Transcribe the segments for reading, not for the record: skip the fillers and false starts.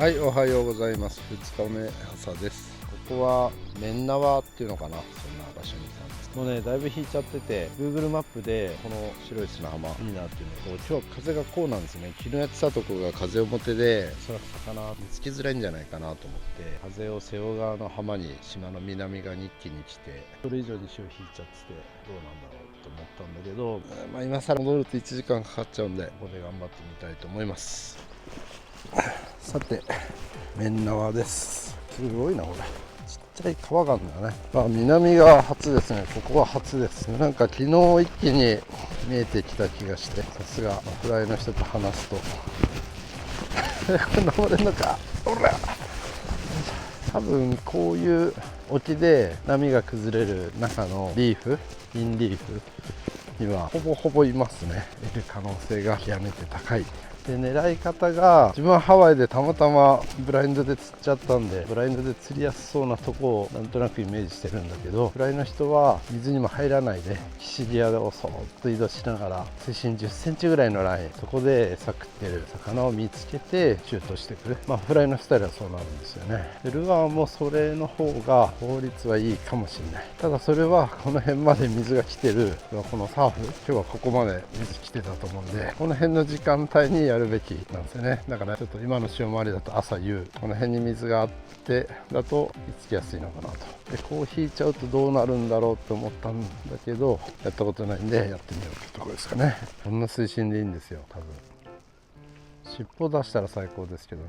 はい、おはようございます。2日目朝です。ここはメンナワっていうのかな、そんな場所にいたんです。もうね、だいぶ引いちゃってて Google マップでこの白い砂浜いいなっていうのと、今日は風がこうなんですね。昨日やってたとこが風表で、おそらく魚見つけづらいんじゃないかなと思って、風を瀬尾川の浜に島の南側に一気に来て、それ以上に潮引いちゃっててどうなんだろうと思ったんだけど、今更戻ると1時間かかっちゃうんで、ここで頑張ってみたいと思います。さて、メンナワです。すごいなこれ、ちっちゃい川があるんだね。南が初ですね。ここは初です。なんか昨日一気に見えてきた気がして、さすがフライの人と話すと登れるのか。ほら、多分こういう沖で波が崩れる中のリーフ、インリーフにはほぼほぼいますね。いる可能性が極めて高い。で、狙い方が、自分はハワイでたまたまブラインドで釣っちゃったんで、ブラインドで釣りやすそうなとこをなんとなくイメージしてるんだけど、フライの人は水にも入らないで岸際をそーっと移動しながら水深10センチぐらいのライン、そこで餌食ってる魚を見つけてシュートしてくる。フライのスタイルはそうなるんですよね。でルアーもそれの方が効率はいいかもしれない。ただそれはこの辺まで水が来てる、このサーフ、今日はここまで水来てたと思うんで、この辺の時間帯にやるべきなんですよね。だからちょっと今の潮回りだと朝夕、この辺に水があってだと見つけやすいのかなと。でこう引いちゃうとどうなるんだろうって思ったんだけど、やったことないんでやってみようってところですかね。こんな水深でいいんですよ。多分尻尾出したら最高ですけどね。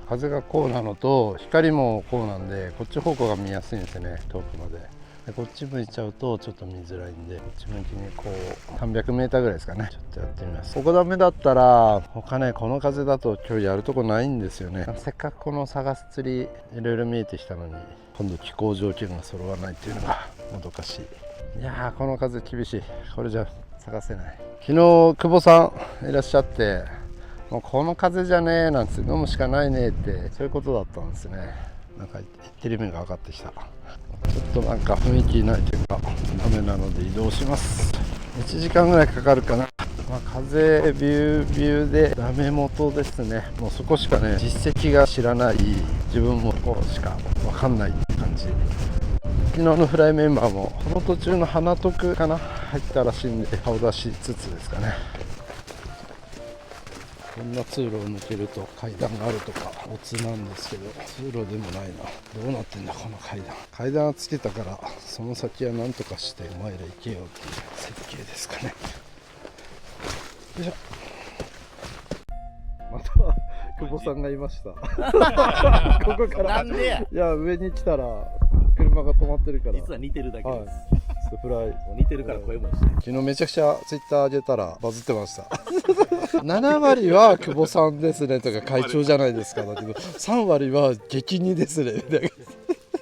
風がこうなのと光もこうなんで、こっち方向が見やすいんですよね、遠くまで。でこっち向いちゃうとちょっと見づらいんで、こっち向きにこう300メーターぐらいですかね、ちょっとやってみます。ここダメだったら他ね、この風だと今日やるとこないんですよね。せっかくこの探す釣りいろいろ見えてきたのに、今度気候条件が揃わないっていうのがもどかしい。いやー、この風厳しい。これじゃ探せない。昨日久保さんいらっしゃって、もうこの風じゃねえなんて、飲むしかないねって、そういうことだったんですね。なんか言ってる意味が分かってきた。ちょっとなんか雰囲気ないというかダメなので移動します。1時間ぐらいかかるかな。風ビュービューでダメ元ですね。もうそこしかね、実績が知らない、自分もここしか分かんないって感じ。昨日のフライメンバーもこの途中の花徳かな、入ったらしいんで、顔出しつつですかね。こんな通路を抜けると階段があるとかオツなんですけど、通路でもないな。どうなってんだこの階段。階段はつけたからその先は何とかしてお前ら行けよっていう設計ですかね。よいしょ。また久保さんがいましたここからなんでや。いや、上に来たら車が止まってるから、実は似てるだけです、はい、ちょっとフライ似てるから声もしてる。昨日めちゃくちゃツイッター上げたらバズってました7割は久保さんですねとか会長じゃないですかだけど、3割は激似ですねみたいな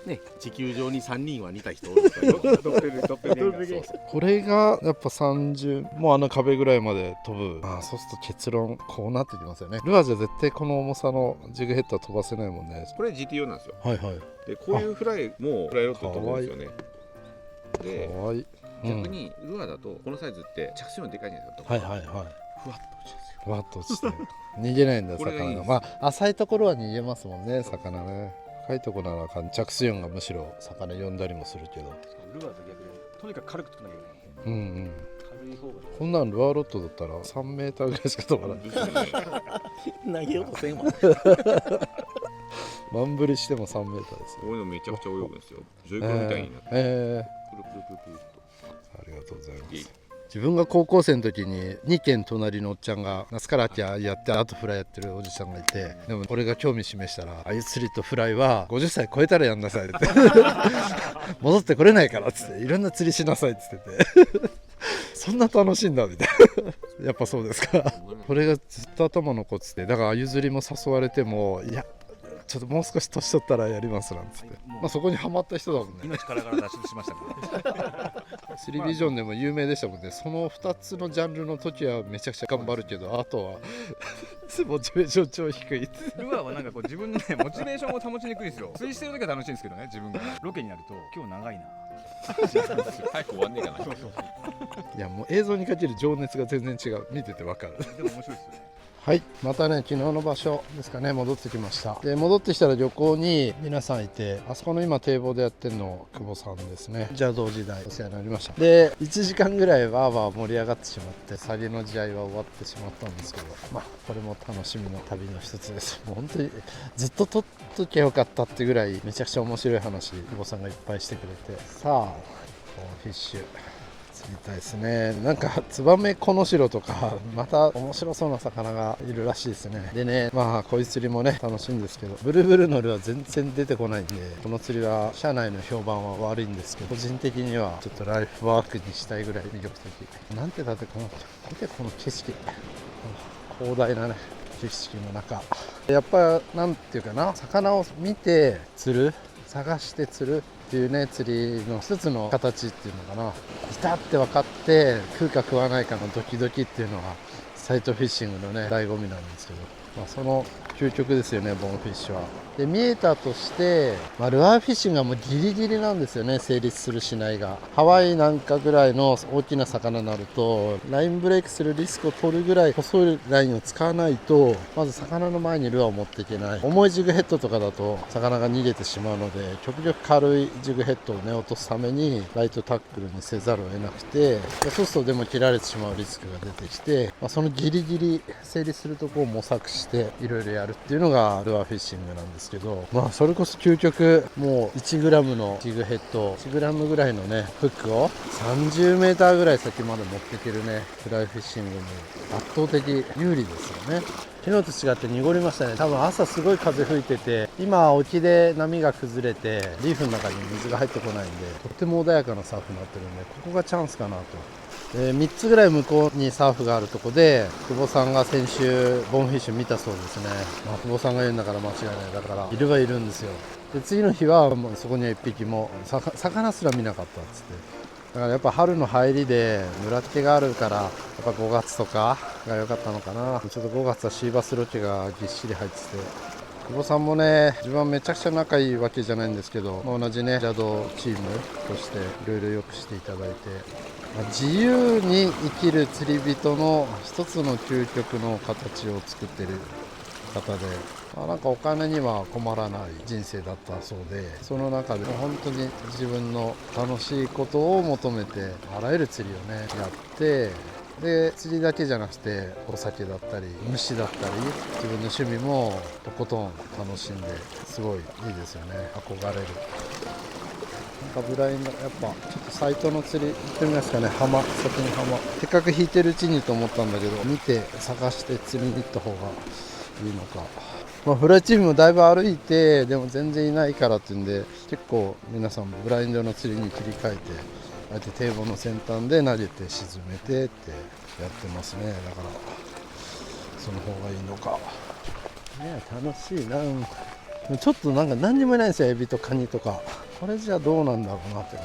ね、地球上に3人は似た人おるからドッペルゲンガー。これがやっぱ30、もうあの壁ぐらいまで飛ぶ。そうすると結論こうなってきますよね。ルアーじゃ絶対この重さのジグヘッドは飛ばせないもんね。これ GTO なんですよ。はいはい。でこういうフライもフライロッドで飛ぶんですよね。でかわいい、逆にルアーだとこのサイズって着水量でかいじゃないですか。はいはいはい。ふわっと落ちるんですよ。ふわっと落ちて逃げないんだこれがいい魚が。浅いところは逃げますもんね、魚ね。深いところなら着水音がむしろ魚呼んだりもするけど、ルアーと逆でとにかく軽く作んなきゃいけうんうん、ない。軽い方がこんなんルアーロッドだったら3メーターぐらいしか飛ばないですよね。投げようとせんわ。満振りしても3メーターですよ。こういうのめちゃくちゃ泳ぐんですよ。ジョイコンみたいになって、プルプルプルプルっありがとうございまいいす。自分が高校生の時に2軒隣のおっちゃんがナスカラティアやってあとフライやってるおじさんがいて、でも俺が興味示したら、あゆ釣りとフライは50歳超えたらやんなさいって戻ってこれないからっつって、いろんな釣りしなさいっつっててそんな楽しいんだみたいなやっぱそうですかこれがずっと頭残ってて、だからあゆ釣りも誘われても、いやちょっともう少し年取ったらやりますなんつって、そこにはまった人だもんね。命から脱出しましたから釣りビジョンでも有名でしたもんね。その2つのジャンルの時はめちゃくちゃ頑張るけど、あとはモチベーション超低いルアーはなんかこう自分のねモチベーションを保ちにくいんですよ。釣りしてる時は楽しいんですけどね、自分がロケになると今日長いな早く終わんねえかな。いやもう映像にかける情熱が全然違う。見ててわかるでも面白いですよね。はい、またね、昨日の場所ですかね、戻ってきました。で、戻ってきたら旅行に皆さんいて、あそこの今堤防でやってるの久保さんですね。邪道時代お世話になりました。で、1時間ぐらいわーわー盛り上がってしまって、サギの試合は終わってしまったんですけど、まあこれも楽しみの旅の一つです。もう本当にずっと撮っときゃよかったってぐらいめちゃくちゃ面白い話、久保さんがいっぱいしてくれて、さあフィッシュ釣りたいですね。なんかツバメコノシロとかまた面白そうな魚がいるらしいですね。でね、まあこういう釣りもね楽しいんですけど、ブルブルのルは全然出てこないんで、この釣りは社内の評判は悪いんですけど、個人的にはちょっとライフワークにしたいぐらい魅力的。なんてだって見てこの景色、広大なね景色の中、やっぱなんていうかな、魚を見て釣る、探して釣るっていうね、釣りの一つの形っていうのかな、いたって分かって食うか食わないかのドキドキっていうのはサイトフィッシングのね醍醐味なんですけど、まあ、その究極ですよね、ボーンフィッシュは。で見えたとして、まあ、ルアーフィッシングがもうギリギリなんですよね、成立するしないが。ハワイなんかぐらいの大きな魚になるとラインブレイクするリスクを取るぐらい細いラインを使わないと、まず魚の前にルアーを持っていけない。重いジグヘッドとかだと魚が逃げてしまうので、極力軽いジグヘッドをね落とすためにライトタックルにせざるを得なくて、そうするとでも切られてしまうリスクが出てきて、まあ、そのギリギリ成立するところを模索していろいろやるっていうのがルアーフィッシングなんですけど、まあそれこそ究極もう 1g のジグヘッド 1g ぐらいのねフックを 30m ぐらい先まで持っていけるねフライフィッシングに圧倒的有利ですよね。昨日と違って濁りましたね。多分朝すごい風吹いてて、今沖で波が崩れてリーフの中に水が入ってこないんで、とっても穏やかなサーフになってるんで、ここがチャンスかなと。3つぐらい向こうにサーフがあるとこで、久保さんが先週ボーンフィッシュ見たそうですね。まあ、久保さんが言うんだから間違いない。だからいるはいるんですよ。で次の日はもうそこには1匹も魚すら見なかったっつって。だからやっぱ春の入りで村っ気があるから、やっぱ5月とかが良かったのかな。ちょっと5月はシーバスロケがぎっしり入ってて、久保さんもね、自分はめちゃくちゃ仲いいわけじゃないんですけど、まあ、同じね邪道チームとしていろいろ良くしていただいて、まあ、自由に生きる釣り人の一つの究極の形を作ってる方で、まあ、なんかお金には困らない人生だったそうで、その中で本当に自分の楽しいことを求めてあらゆる釣りをねやって、で釣りだけじゃなくてお酒だったり虫だったり自分の趣味もとことん楽しんで、すごいいいですよね。憧れる。なんかブラインドやっぱちょっとサイトの釣り行ってみますかね。先に浜せっかく引いてるうちにと思ったんだけど、見て探して釣りに行った方がいいのか。まあ、フライチームもだいぶ歩いて、でも全然いないからっていうんで、結構皆さんブラインドの釣りに切り替えて、あえて堤防の先端で投げて沈めてってやってますね。だからその方がいいのかね。楽しいな。ちょっとなんか何にもいないんですよ、エビとカニとか。これじゃどうなんだろうなってね。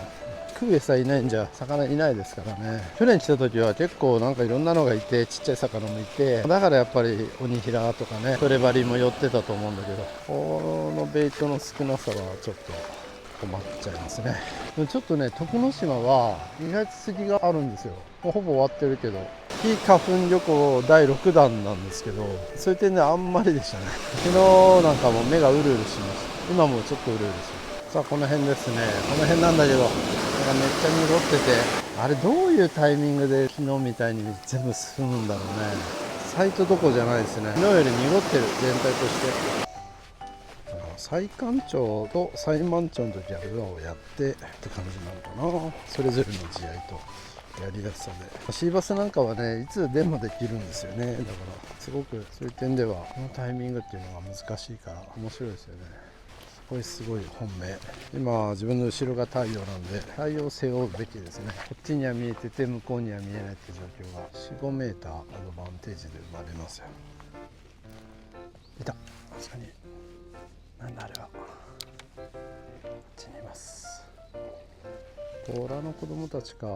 食う餌いないんじゃ魚いないですからね。去年来た時は結構なんかいろんなのがいて、ちっちゃい魚もいて、だからやっぱりオニヒラとかねトレバリも寄ってたと思うんだけど、このベイトの少なさはちょっと困っちゃいますね。ちょっとね、徳之島は意外と杉があるんですよ。もうほぼ終わってるけど、非花粉旅行第6弾なんですけど、そういう点であんまりでしたね。昨日なんかも目がうるうるしました。今もちょっとうるうるします。さあこの辺ですね。この辺なんだけど、なんかめっちゃ濁ってて、あれどういうタイミングで昨日みたいに全部済むんだろうね。サイトどこじゃないですね。昨日より濁ってる、全体として。最干潮と最満潮の時はルアーをやってって感じなのかな。それぞれの試合とやりやすさで、シーバスなんかはねいつでもできるんですよね。だからすごくそういう点ではこのタイミングっていうのが難しいから面白いですよね。これすごい本命。今自分の後ろが太陽なんで、太陽を背負うべきですね。こっちには見えてて向こうには見えないって状況が 4,5 メーターアドバンテージで生まれますよ。いた、確かに。なんだあれは。こっちにいます。ボラの子供たちか。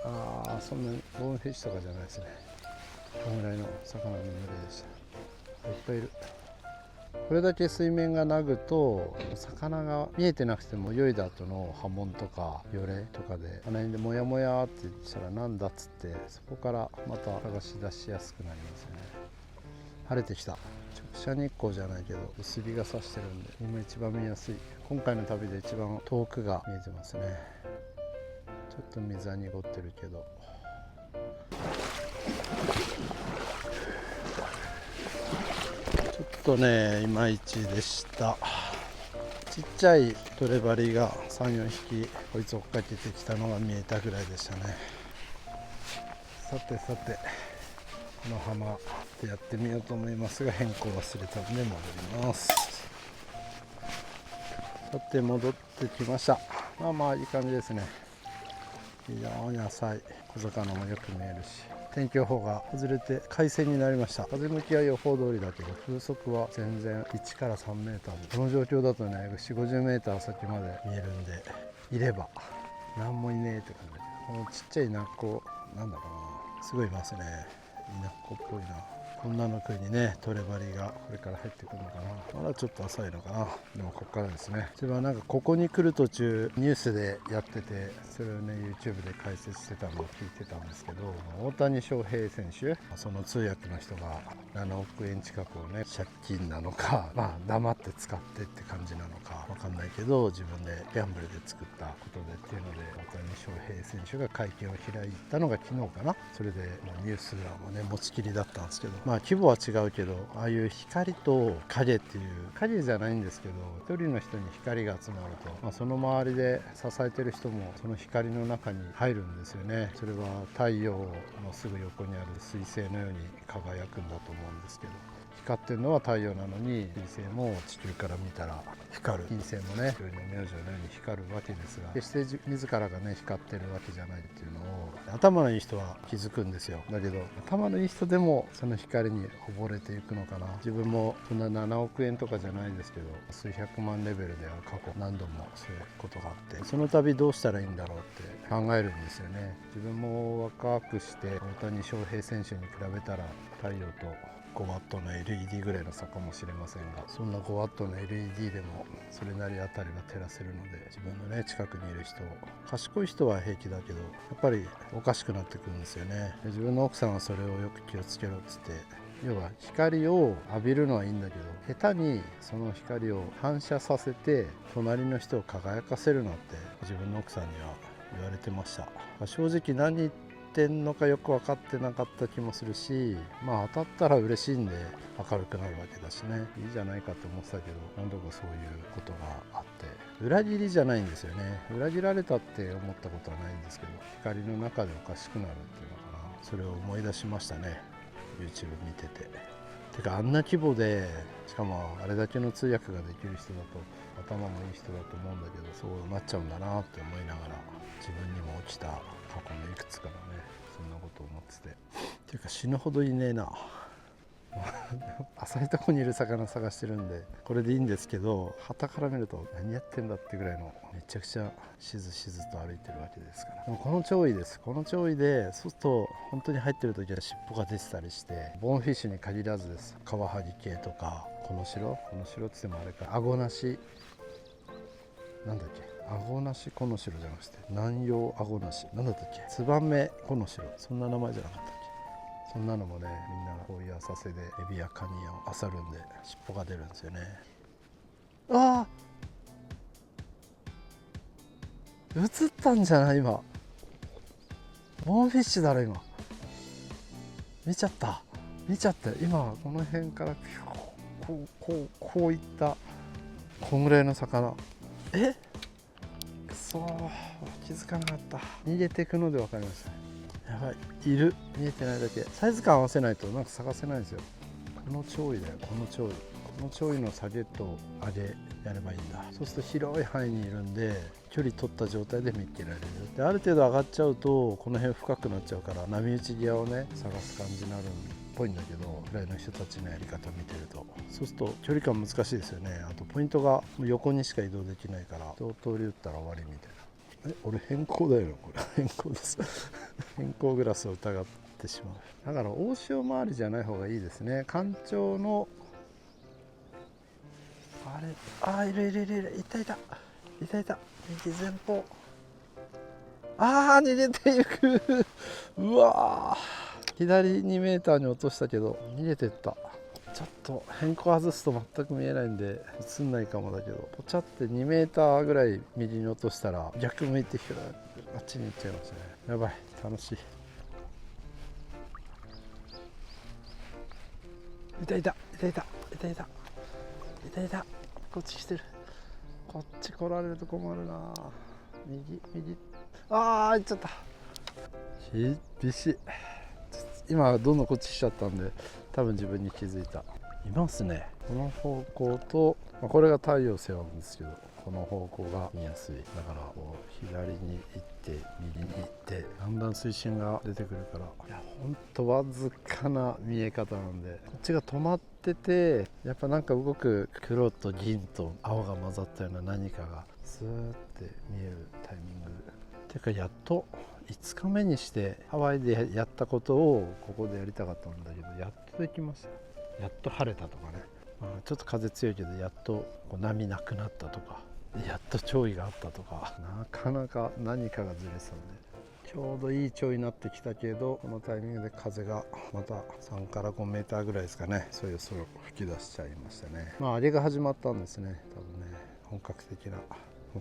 ああ、そんなにボーンフィッシュとかじゃないですね。このぐらいの魚の群れでした。いっぱいいる。これだけ水面がなぐと魚が見えてなくても泳いだ後の波紋とかよれとかであの辺でモヤモヤって言ったらなんだっつってそこからまた探し出しやすくなりますよね。晴れてきた。直射日光じゃないけど薄日が差してるんで今一番見やすい。今回の旅で一番遠くが見えてますね。ちょっと水は濁ってるけどちょっとねいまいちでした。ちっちゃいトレバリが 3,4 匹こいつ追っかけてきたのが見えたぐらいでしたね。さてさてこの浜でやってみようと思いますが変更忘れたので戻ります。さて戻ってきました。まあまあいい感じですね。非常に浅い小魚もよく見えるし天気予報が外れて快晴になりました。風向きは予報通りだけど風速は全然1から3メーター。この状況だとね4、50メーター先まで見えるんでいれば何もいねえって感じ。このちっちゃいナッコなんだろうなすごいいますね。ナッコっぽいな。こんなの食いにねトレバリがこれから入ってくるのかな。まだちょっと浅いのかな。でもここからですね。自分はなんかここに来る途中ニュースでやっててそれをね YouTube で解説してたのを聞いてたんですけど大谷翔平選手その通訳の人が7億円近くをね借金なのかまあ黙って使ってって感じなのかわかんないけど自分でギャンブルで作ったことでっていうので大谷翔平選手が会見を開いたのが昨日かな。それでニュースがもね持ちきりだったんですけどまあ規模は違うけどああいう光と影っていう影じゃないんですけど一人の人に光が集まると、まあ、その周りで支えてる人もその光の中に入るんですよね。それは太陽のすぐ横にある彗星のように輝くんだと思うんですけど光ってるのは太陽なのに水星も地球から見たら光る。金星もねの明星のように光るわけですが決して自らがね光ってるわけじゃないっていうのを頭のいい人は気づくんですよ。だけど頭のいい人でもその光に溺れていくのかな。自分もそんな7億円とかじゃないですけど数百万レベルでは過去何度もそういうことがあってその度どうしたらいいんだろうって考えるんですよね。自分も若くして大谷翔平選手に比べたら太陽と5ワットの LED ぐらいの差かもしれませんがそんな5ワットの LED でもそれなりあたりは照らせるので自分のね近くにいる人賢い人は平気だけどやっぱりおかしくなってくるんですよね。自分の奥さんはそれをよく気をつけろっつって要は光を浴びるのはいいんだけど下手にその光を反射させて隣の人を輝かせるなって自分の奥さんには言われてました。正直何言ってんのかよく分かってなかった気もするしまあ当たったら嬉しいんで明るくなるわけだしねいいじゃないかと思ってたけど何度かそういうことがあって裏切りじゃないんですよね。裏切られたって思ったことはないんですけど光の中でおかしくなるっていうのかな。それを思い出しましたね YouTube 見てて。てかあんな規模でしかもあれだけの通訳ができる人だと頭もいい人だと思うんだけどそうなっちゃうんだなって思いながら自分にも起きた過去のいくつかのねそんなことを思っててっていうか死ぬほどいねえな浅いとこにいる魚探してるんでこれでいいんですけど傍から見ると何やってんだってぐらいのめちゃくちゃしずしずと歩いてるわけですから。でもこの潮位です。この潮位でそうすると本当に入ってる時は尻尾が出てたりしてボーンフィッシュに限らずです。カワハギ系とかこの白っつってもあれかアゴなしなんだっけアゴなしコノシロじゃなくて南洋アゴなしなんだったっけツバメコノシロそんな名前じゃなかったっけ。そんなのもねみんなこういう浅瀬でエビやカニを漁るんで尻尾が出るんですよね。ああ映ったんじゃない今ボーンフィッシュだろ今見ちゃった今この辺からこういったこんぐらいの魚くそー気づかなかった。逃げていくので分かりましたね。やばいいる見えてないだけサイズ感合わせないとなんか探せないんですよ。この潮位だよこの潮位の下げと上げやればいいんだ。そうすると広い範囲にいるんで距離取った状態で見っけられる。である程度上がっちゃうとこの辺深くなっちゃうから波打ち際をね探す感じになるっぽいんだけどぐらいの人たちのやり方を見てるとそうすると距離感難しいですよね。あとポイントが横にしか移動できないから一通り打ったら終わりみたいな。俺変更だよこれ変更です変更グラスを疑ってしまう。だから大潮回りじゃない方がいいですね。干潮のあれ、あー、いるいるいるいる、いたいたいたいた、右前方、あー、逃げていくうわー、左2メーターに落としたけど逃げてった。ちょっと変更外すと全く見えないんで映んないかもだけど、ポチャって2メーターぐらい右に落としたら逆向いてあっちに行っちゃいましたね。やばい、楽しい。いたいたいたいたいたいたいたいた、こっち来てる、こっち来られると困るな。右、あー、行っちゃった、厳しい。今どんどんこっち来ちゃったんで多分自分に気づいた。いますね、この方向と、これが太陽背負うんですけど、この方向が見やすい。だからこう左に行って右に行ってだんだん水深が出てくるから、いやほんとわずかな見え方なんで、こっちが止まっててやっぱなんか動く黒と銀と青が混ざったような何かがスーって見えるタイミングてか、やっと5日目にしてハワイでやったことをここでやりたかったんだけど、やっとできました。やっと晴れたとかね、ちょっと風強いけどやっとこう波なくなったとか、やっと潮位があったとか、なかなか何かがずれてたんで、ちょうどいい潮位になってきたけど、このタイミングで風がまた3から5メーターぐらいですかね、そろそろ吹き出しちゃいましたね。あれが始まったんですね、多分ね、本格的な。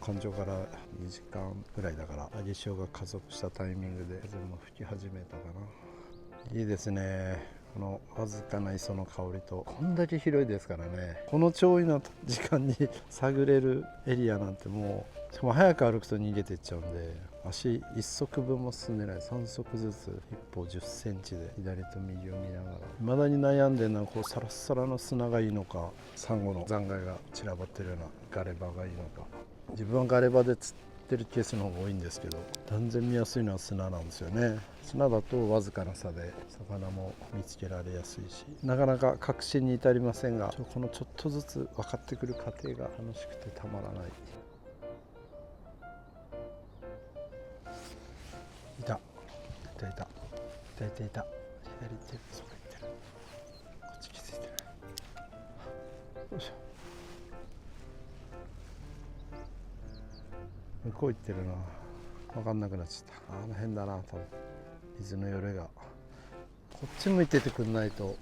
干潮から2時間ぐらいだから、上げ潮が加速したタイミングで風も吹き始めたかな。いいですね、このわずかな磯の香りと、こんだけ広いですからね、この潮位の時間に探れるエリアなんて、もうしかも早く歩くと逃げていっちゃうんで、足1足分も進んでない、3足ずつ1歩10センチで左と右を見ながら、未だに悩んでるのはこうサラッサラの砂がいいのか、サンゴの残骸が散らばってるようなガレ場がいいのか。自分はガレ場で釣ってるケースの方が多いんですけど、断然見やすいのは砂なんですよね。砂だとわずかな差で魚も見つけられやすいし、なかなか確信に至りませんが、このちょっとずつ分かってくる過程が楽しくてたまらない。いた左手、そこ行ってる、こっち気づいてる。よいしょ、向こう行ってるな、分かんなくなっちゃった。あの辺だな、多分水のよれが。こっち向いててくんないと、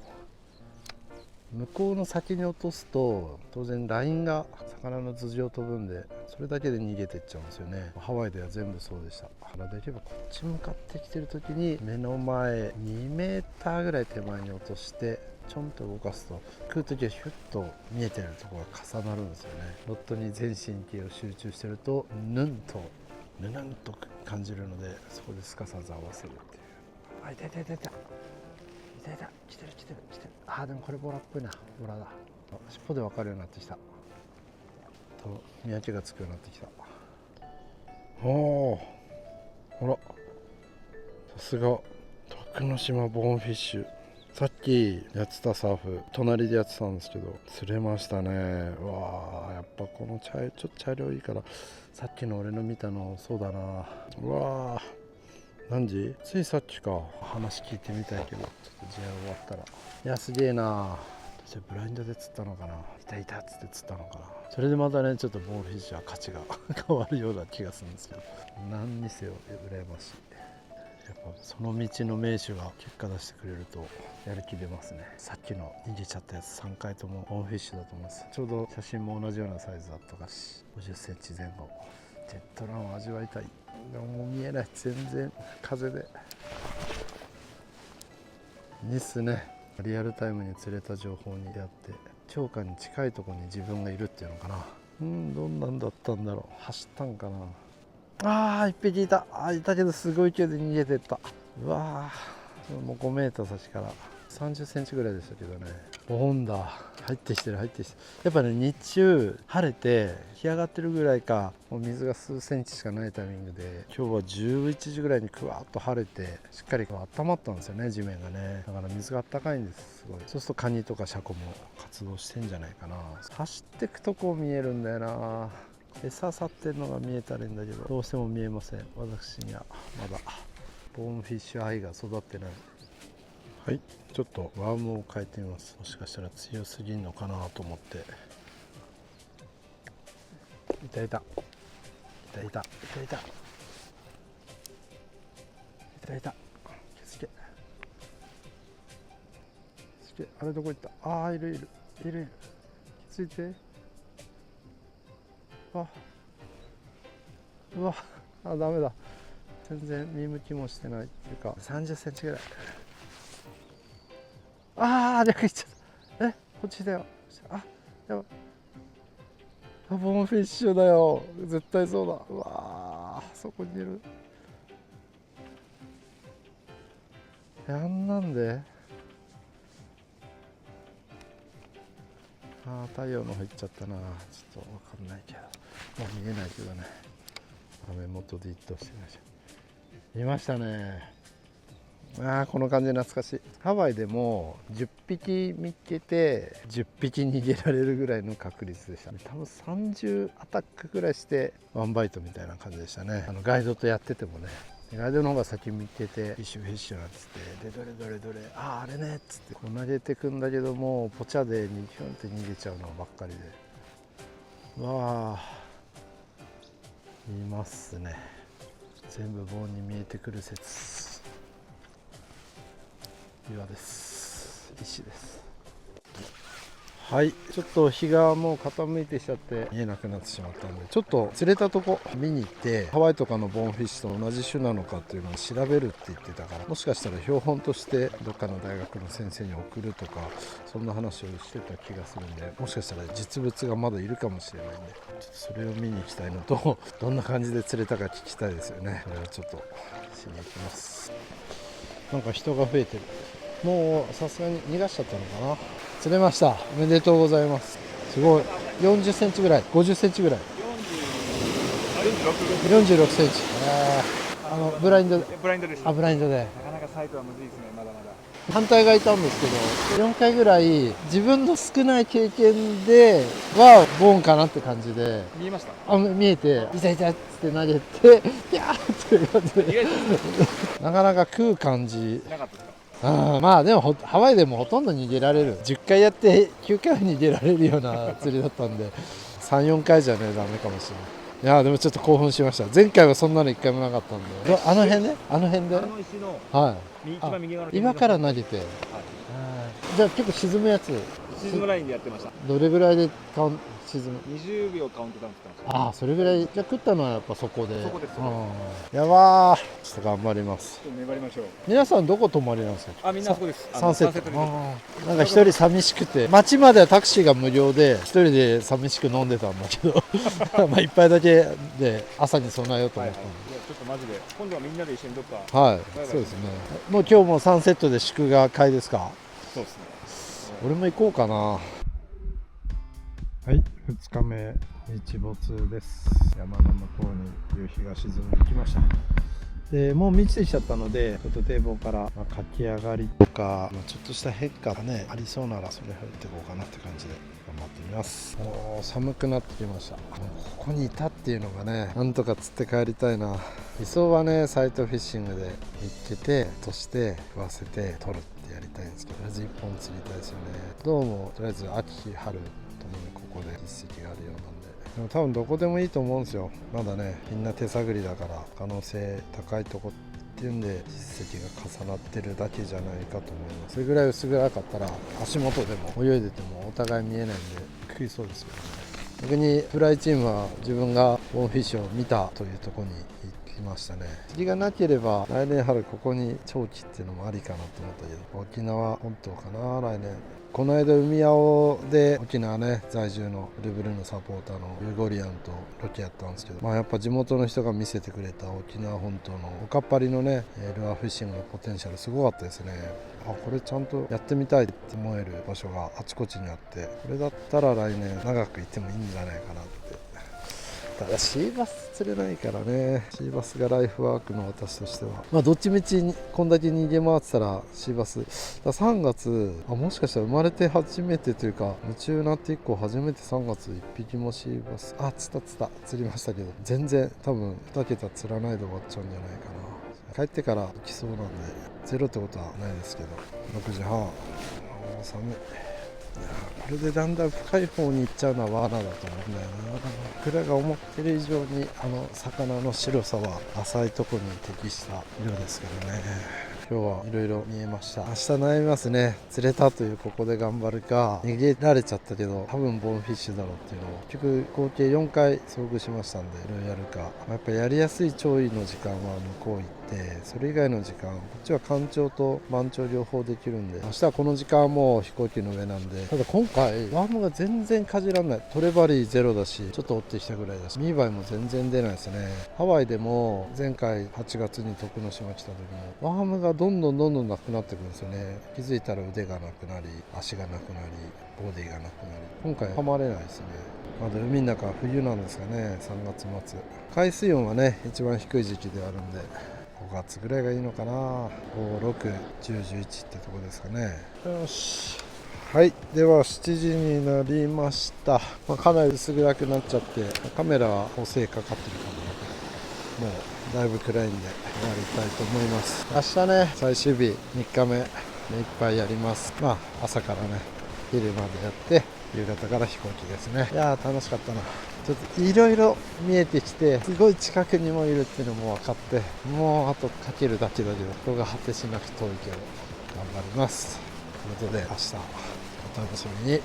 向こうの先に落とすと当然ラインが魚の頭上飛ぶんで、それだけで逃げていっちゃうんですよね。ハワイでは全部そうでした。原できればこっち向かってきてる時に目の前2メーターぐらい手前に落としてちょんと動かすと、食う時はヒュッと見えてるところが重なるんですよね。ロッドに全神経を集中してるとヌンと感じるので、そこですかさず合わせるっていう。あ、いた、来てる。あ、でもこれボラっぽいな、ボラだ。尻尾で分かるようになってきたと、見分けがつくようになってきた。おお、ほら、さすが徳之島ボーンフィッシュ。さっきやってたサーフ隣でやってたんですけど釣れましたね。うわー、やっぱこのちょっと茶色いから、さっきの俺の見たのそうだな。うわー、何時？ついさっきか。話聞いてみたいけど、ちょっと試合終わったら。いや、すげえな。私はブラインドで釣ったのかな、いたっつって釣ったのかな。それでまたね、ちょっとボーンフィッシュは価値が変わるような気がするんですけど、何にせよ羨ましい。やっぱその道の名手が結果出してくれるとやる気出ますね。さっきの逃げちゃったやつ3回ともボーンフィッシュだと思います。ちょうど写真も同じようなサイズだったかし、50センチ前後。ジェットランを味わいたい。でももう見えない、全然風で。いいっすね、リアルタイムに釣れた情報に出会って、釣果に近いところに自分がいるっていうのかな。どんなんだったんだろう、走ったんかな。1匹いた。いたけどすごい勢いで逃げてった。うわー、もう5メーター先から30センチぐらいでしたけどね。ボーンだ、入ってきてる。やっぱね、日中晴れて干上がってるぐらいか、もう水が数センチしかないタイミングで、今日は11時ぐらいにクワーッと晴れて、しっかり温まったんですよね、地面がね。だから水があったかいんです、すごい。そうするとカニとかシャコも活動してんじゃないかな。走ってくとこ見えるんだよな。餌去ってるのが見えたらいいんだけど、どうしても見えません、私には。まだボーンフィッシュアイが育ってない。はい、ちょっとワームを変えてみます。もしかしたら強すぎんのかなと思って。いたいたいたいたいたいたいたいた気づけあれどこ行った。ああいるいるいるいる。気づいて。あうわあダメだ。全然見向きもしてないっていうか30センチぐらい。ああ逆行っちゃった。こっちだよ。あやばい。ボーンフィッシュだよ。絶対そうだ。うわーそこにいる。なんで太陽の方行っちゃったな。ちょっと分かんないけどもう見えないけどね。雨元で一頭してないじゃん。いましたね。この感じ懐かしい。ハワイでも10匹見つけて10匹逃げられるぐらいの確率でした。多分30アタックぐらいしてワンバイトみたいな感じでしたね。ガイドとやっててもね、ガイドの方が先見つけてフィッシュフィッシュなんつってでどれあれねっつってこう投げてくんだけどもポチャでヒュンって逃げちゃうのばっかりで、わあいますね。全部棒に見えてくる説。岩です。石です。はい、ちょっと日がもう傾いてきちゃって見えなくなってしまったんで、ちょっと釣れたとこ見に行ってハワイとかのボーンフィッシュと同じ種なのかっていうのを調べるって言ってたから、もしかしたら標本としてどっかの大学の先生に送るとかそんな話をしてた気がするんで、もしかしたら実物がまだいるかもしれないんで、ちょっとそれを見に行きたいのとどんな感じで釣れたか聞きたいですよね。それをちょっとしに行きます。なんか人が増えてる。もうさすがに逃がしちゃったのかな。釣れました。おめでとうございます。すごい。40センチぐらい、50センチぐらい。46センチ。ブラインドで。ブラインドです。ブラインドで。なかなかサイトはむずいですね。まだまだ。反対がいたんですけど、4回ぐらい自分の少ない経験ではボーンかなって感じで。見えました。見えて、いたいたって投げて、ピャーっていう感じで。なかなか食う感じ。なかったですか。まあでもハワイでもほとんど逃げられる。10回やって9回は逃げられるような釣りだったんで3、4回じゃねダメかもしれない。いやでもちょっと興奮しました。前回はそんなの1回もなかったんで、あの辺ね、あの辺で、の石のはい一番右側の岩から投げて、じゃあ結構沈むやつ、沈むラインでやってました。どれぐらいで沈む。20秒カウントダウンって言ってました。それぐらい。じゃあ食ったのはやっぱそこで。そこです。やばー、ちょっと頑張ります。ちょっと粘りましょう。皆さんどこ泊まりなんですか。みんなそこです。サンセット。です。なんか一人寂しくて、街まではタクシーが無料で一人で寂しく飲んでたんだけどまあ一杯だけで朝に備えようと思ったんで、ちょっとマジで今度はみんなで一緒にどっか。そうですね。もう今日もサンセットで祝賀会ですか。そうですね。俺も行こうかな。はい、2日目日没です。山の向こうに夕日が沈んできました。でもう満ちてきちゃったので、ちょっと堤防からかき上がりとか、ちょっとした変化がねありそうならそれ入っていこうかなって感じで頑張ってみます。寒くなってきました。ここにいたっていうのがね、なんとか釣って帰りたいな。理想はねサイトフィッシングで見つけて落として食わせて取るってやりたいんですけど、とりあえず1本釣りたいですよね。どうもとりあえず秋春ともにここで実績があるようなんで、でも多分どこでもいいと思うんですよ。まだねみんな手探りだから可能性高いとこっていうんで実績が重なってるだけじゃないかと思います。それぐらい薄暗かったら足元でも泳いでてもお互い見えないんで食いそうですよね。逆にフライチームは自分がボーンフィッシュを見たというところに行きましたね。釣りがなければ来年春ここに長期っていうのもありかなと思ったけど、沖縄本島かな来年。この間海青で沖縄ね在住のブルブルのサポーターのユーゴリアンとロケやったんですけど、やっぱ地元の人が見せてくれた沖縄本島のおかっぱりのねルアーフィッシングのポテンシャルすごかったですね。これちゃんとやってみたいって思える場所があちこちにあって、これだったら来年長くいてもいいんじゃないかなって。ただシーバス釣れないからね。シーバスがライフワークの私としては、どっちみちこんだけ逃げ回ってたらシーバスだ3月もしかしたら生まれて初めてというか夢中になって以降初めて3月1匹もシーバス釣りましたけど、全然多分2桁釣らないで終わっちゃうんじゃないかな。帰ってから来そうなんでゼロってことはないですけど、6時半寒い。これでだんだん深い方に行っちゃうのは罠だと思うんだよな。僕らが思ってる以上に魚の白さは浅いとこに適した色ですけどね。今日はいろいろ見えました。明日悩みますね。釣れたというここで頑張るか、逃げられちゃったけど多分ボンフィッシュだろうっていうのを結局合計4回遭遇しましたんで、いろいろやるか。やっぱやりやすい潮位の時間は向こう行って、それ以外の時間こっちは干潮と満潮両方できるんで、明日はこの時間はもう飛行機の上なんで。ただ今回ワームが全然かじらんない。トレバリーゼロだし、ちょっと追ってきたぐらいだし、ミーバイも全然出ないですね。ハワイでも前回8月に徳之島来た時もワームがどんどんなくなってくるんですよね。気づいたら腕がなくなり、足がなくなり、ボディがなくなり、今回はまれないですね。まだ海の中は冬なんですかね。3月末、海水温はね一番低い時期であるんで5月ぐらいがいいのかな。5、6、10、11ってとこですかね。よし、はい、では7時になりました。かなり薄暗くなっちゃって、カメラは補正かかってるかも。もうだいぶ暗いんで終わりたいと思います。明日ね最終日3日目、目いっぱいやります。朝からね昼までやって夕方から飛行機ですね。いやー楽しかったな。ちょっといろいろ見えてきて、すごい近くにもいるっていうのも分かって、もうあとかけるだけだけど、人が果てしなく遠いけど頑張ります。ということで明日お楽しみに。